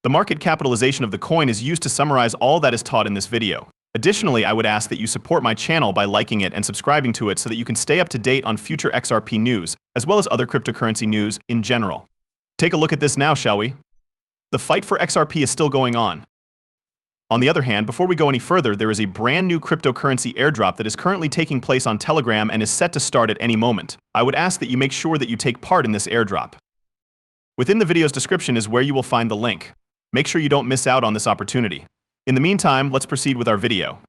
The market capitalization of the coin is used to summarize all that is taught in this video. Additionally, I would ask that you support my channel by liking it and subscribing to it so that you can stay up to date on future XRP news, as well as other cryptocurrency news in general. Take a look at this now, shall we? The fight for XRP is still going on. On the other hand, before we go any further, there is a brand new cryptocurrency airdrop that is currently taking place on Telegram and is set to start at any moment. I would ask that you make sure that you take part in this airdrop. Within the video's description is where you will find the link. Make sure you don't miss out on this opportunity. In the meantime, let's proceed with our video.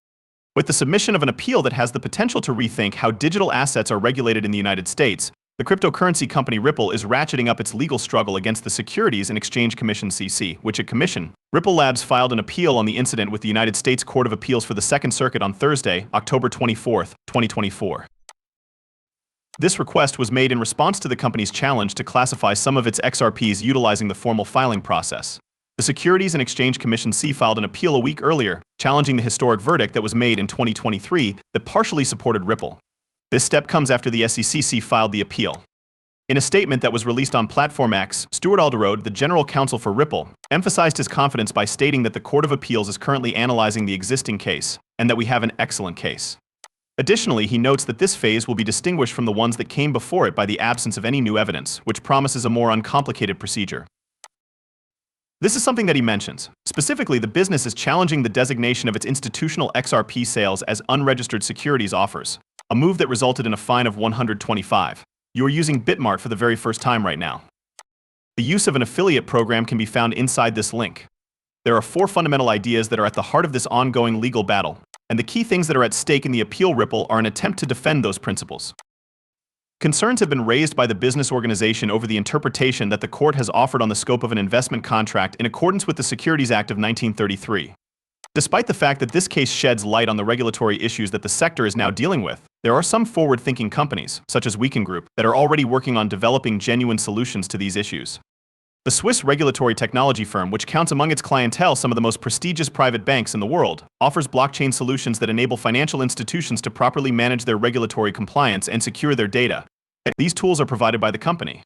With the submission of an appeal that has the potential to rethink how digital assets are regulated in the United States, the cryptocurrency company Ripple is ratcheting up its legal struggle against the Securities and Exchange Commission (SEC), which it commissioned. Ripple Labs filed an appeal on the incident with the United States Court of Appeals for the Second Circuit on Thursday, October 24, 2024. This request was made in response to the company's challenge to classify some of its XRPs utilizing the formal filing process. The Securities and Exchange Commission (SEC) filed an appeal a week earlier, challenging the historic verdict that was made in 2023 that partially supported Ripple. This step comes after the SEC filed the appeal. In a statement that was released on Platform X, Stuart Alderode, the general counsel for Ripple, emphasized his confidence by stating that the Court of Appeals is currently analyzing the existing case, and that we have an excellent case. Additionally, he notes that this phase will be distinguished from the ones that came before it by the absence of any new evidence, which promises a more uncomplicated procedure. This is something that he mentions. Specifically, the business is challenging the designation of its institutional XRP sales as unregistered securities offers, a move that resulted in a fine of $125. You are using Bitmart for the very first time right now. The use of an affiliate program can be found inside this link. There are 4 fundamental ideas that are at the heart of this ongoing legal battle, and the key things that are at stake in the appeal Ripple are an attempt to defend those principles. Concerns have been raised by the business organization over the interpretation that the court has offered on the scope of an investment contract in accordance with the Securities Act of 1933. Despite the fact that this case sheds light on the regulatory issues that the sector is now dealing with, there are some forward-thinking companies, such as Weekend Group, that are already working on developing genuine solutions to these issues. The Swiss regulatory technology firm, which counts among its clientele some of the most prestigious private banks in the world, offers blockchain solutions that enable financial institutions to properly manage their regulatory compliance and secure their data. These tools are provided by the company.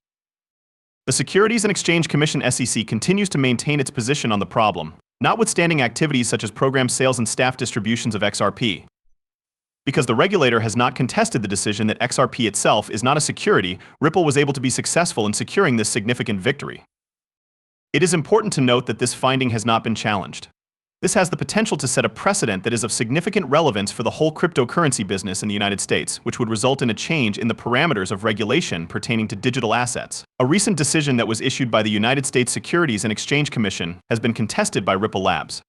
The Securities and Exchange Commission (SEC) continues to maintain its position on the problem, notwithstanding activities such as program sales and staff distributions of XRP. Because the regulator has not contested the decision that XRP itself is not a security, Ripple was able to be successful in securing this significant victory. It is important to note that this finding has not been challenged. This has the potential to set a precedent that is of significant relevance for the whole cryptocurrency business in the United States, which would result in a change in the parameters of regulation pertaining to digital assets. A recent decision that was issued by the United States Securities and Exchange Commission has been contested by Ripple Labs.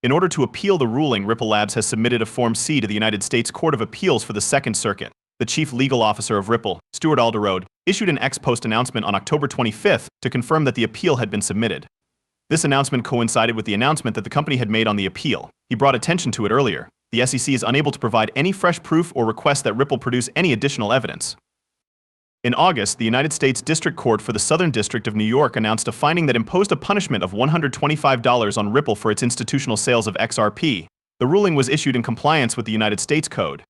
In order to appeal the ruling, Ripple Labs has submitted a Form C to the United States Court of Appeals for the Second Circuit. The chief legal officer of Ripple, Stuart Alderode, issued an ex-post announcement on October 25th to confirm that the appeal had been submitted. This announcement coincided with the announcement that the company had made on the appeal. He brought attention to it earlier. The SEC is unable to provide any fresh proof or request that Ripple produce any additional evidence. In August, the United States District Court for the Southern District of New York announced a finding that imposed a punishment of $125 on Ripple for its institutional sales of XRP. The ruling was issued in compliance with the United States Code.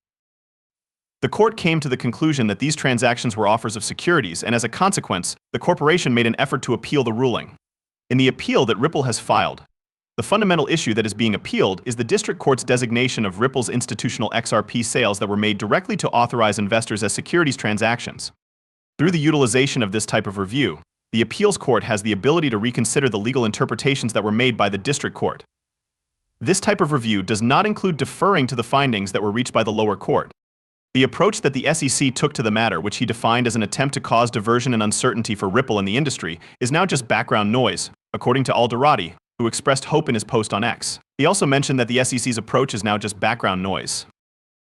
The court came to the conclusion that these transactions were offers of securities, and as a consequence, the corporation made an effort to appeal the ruling. In the appeal that Ripple has filed, the fundamental issue that is being appealed is the district court's designation of Ripple's institutional XRP sales that were made directly to authorize investors as securities transactions. Through the utilization of this type of review, the appeals court has the ability to reconsider the legal interpretations that were made by the district court. This type of review does not include deferring to the findings that were reached by the lower court. The approach that the SEC took to the matter, which he defined as an attempt to cause diversion and uncertainty for Ripple in the industry, is now just background noise, according to Alderode, who expressed hope in his post on X. He also mentioned that the SEC's approach is now just background noise.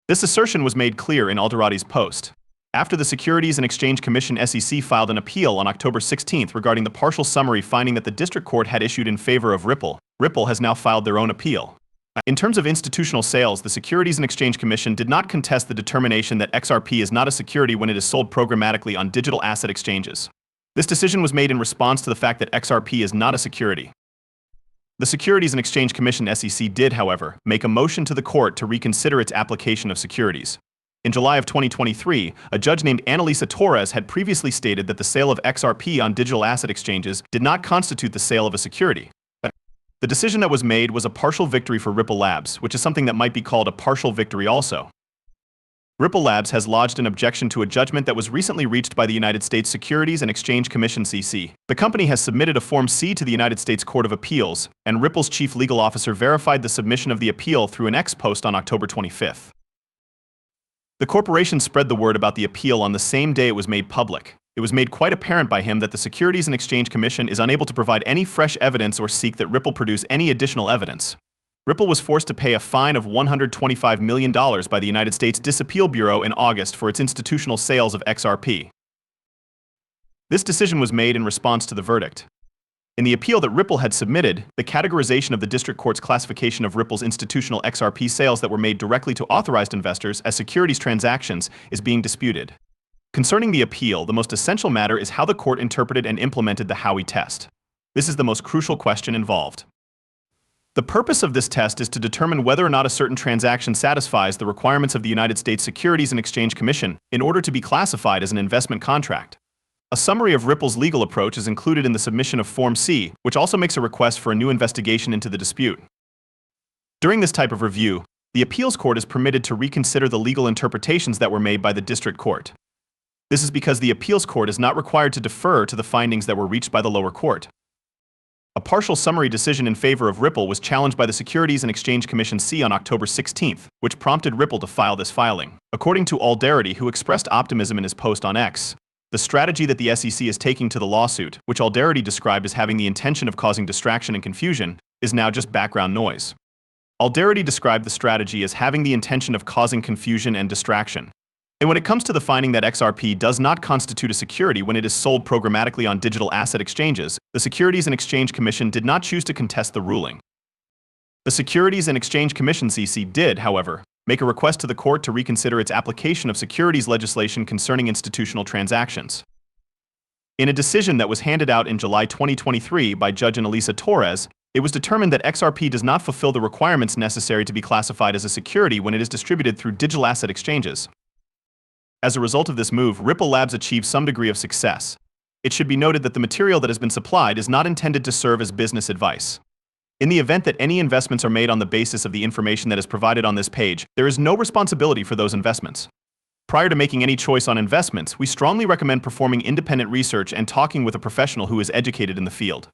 This assertion was made clear in Alderode's post. After the Securities and Exchange Commission (SEC) filed an appeal on October 16th regarding the partial summary finding that the district court had issued in favor of Ripple, Ripple has now filed their own appeal. In terms of institutional sales, the Securities and Exchange Commission did not contest the determination that XRP is not a security when it is sold programmatically on digital asset exchanges. This decision was made in response to the fact that XRP is not a security. The Securities and Exchange Commission (SEC) did, however, make a motion to the court to reconsider its application of securities. In July of 2023, a judge named Annalisa Torres had previously stated that the sale of XRP on digital asset exchanges did not constitute the sale of a security. The decision that was made was a partial victory for Ripple Labs, which is something that might be called a partial victory also. Ripple Labs has lodged an objection to a judgment that was recently reached by the United States Securities and Exchange Commission (SEC). The company has submitted a Form C to the United States Court of Appeals, and Ripple's chief legal officer verified the submission of the appeal through an X post on October 25th. The corporation spread the word about the appeal on the same day it was made public. It was made quite apparent by him that the Securities and Exchange Commission is unable to provide any fresh evidence or seek that Ripple produce any additional evidence. Ripple was forced to pay a fine of $125 million by the United States Disappeal Bureau in August for its institutional sales of XRP. This decision was made in response to the verdict. In the appeal that Ripple had submitted, the categorization of the district court's classification of Ripple's institutional XRP sales that were made directly to authorized investors as securities transactions is being disputed. Concerning the appeal, the most essential matter is how the court interpreted and implemented the Howey test. This is the most crucial question involved. The purpose of this test is to determine whether or not a certain transaction satisfies the requirements of the United States Securities and Exchange Commission in order to be classified as an investment contract. A summary of Ripple's legal approach is included in the submission of Form C, which also makes a request for a new investigation into the dispute. During this type of review, the appeals court is permitted to reconsider the legal interpretations that were made by the district court. This is because the appeals court is not required to defer to the findings that were reached by the lower court. A partial summary decision in favor of Ripple was challenged by the Securities and Exchange Commission (SEC) on October 16th, which prompted Ripple to file this filing. According to Aldarity, who expressed optimism in his post on X, the strategy that the SEC is taking to the lawsuit, which Aldarity described as having the intention of causing distraction and confusion, is now just background noise. Aldarity described the strategy as having the intention of causing confusion and distraction. And when it comes to the finding that XRP does not constitute a security when it is sold programmatically on digital asset exchanges, the Securities and Exchange Commission did not choose to contest the ruling. The Securities and Exchange Commission (SEC) did, however, make a request to the court to reconsider its application of securities legislation concerning institutional transactions. In a decision that was handed out in July 2023 by Judge Annalisa Torres, it was determined that XRP does not fulfill the requirements necessary to be classified as a security when it is distributed through digital asset exchanges. As a result of this move, Ripple Labs achieved some degree of success. It should be noted that the material that has been supplied is not intended to serve as business advice. In the event that any investments are made on the basis of the information that is provided on this page, there is no responsibility for those investments. Prior to making any choice on investments, we strongly recommend performing independent research and talking with a professional who is educated in the field.